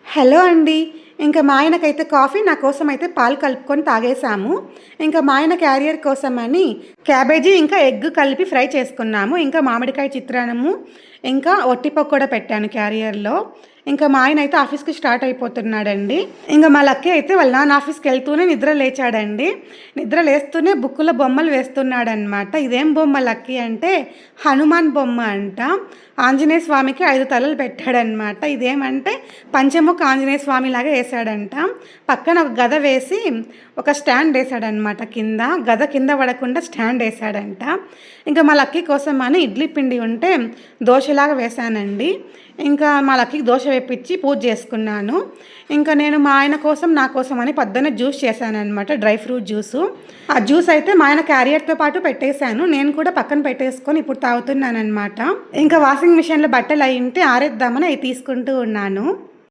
Hello అండి. ఇంకా మా ఆయనకైతే కాఫీ, నా కోసం అయితే పాలు కలుపుకొని తాగేసాము. ఇంకా మా ఆయన క్యారియర్ కోసమని క్యాబేజీ ఇంకా ఎగ్ కలిపి ఫ్రై చేసుకున్నాము. ఇంకా మామిడికాయ చిత్రాన్నము, ఇంకా ఒట్టి పకోడా పెట్టాను క్యారియర్‌లో. ఇంకా మా ఆయన అయితే ఆఫీస్‌కి స్టార్ట్ అయిపోతున్నాడండి. ఇంక మా లక్కీ అయితే వాళ్ళ నాన్న ఆఫీస్‌కెళ్తూనే నిద్ర లేచాడండి. నిద్ర లేస్తూనే బుక్కులో బొమ్మలు వేస్తున్నాడనమాట. ఇదేం బొమ్మ లక్కీ అంటే హనుమాన్ బొమ్మ అంట. ఆంజనేయ స్వామికి 5 తలలు పెట్టాడనమాట. ఇదేమంటే పంచముఖ ఆంజనేయ స్వామిలాగా వేశాడంట. పక్కన ఒక గద వేసి ఒక స్టాండ్ వేశాడనమాట కింద. గద కింద పడకుండా స్టాండ్ వేశాడంట. ఇంకా మా లక్కీ కోసం అని ఇడ్లీ పిండి ఉంటే దోశలాగా వేశానండి. ఇంకా మా లక్కీకి దోశ వేపించి పూజ చేసుకున్నాను. ఇంకా నేను మా ఆయన కోసం, నా కోసం అని పొద్దున్నే జ్యూస్ చేశాననమాట, డ్రై ఫ్రూట్ జ్యూసు. ఆ జ్యూస్ అయితే మా ఆయన క్యారియర్‌తో పాటు పెట్టేశాను. నేను కూడా పక్కన పెట్టేసుకొని ఇప్పుడు తాగుతున్నాననమాట. ఇంకా వాషింగ్ మిషన్‌లో బట్టలు అయి ఉంటే ఆరేద్దామని అవి తీసుకుంటూ ఉన్నాను.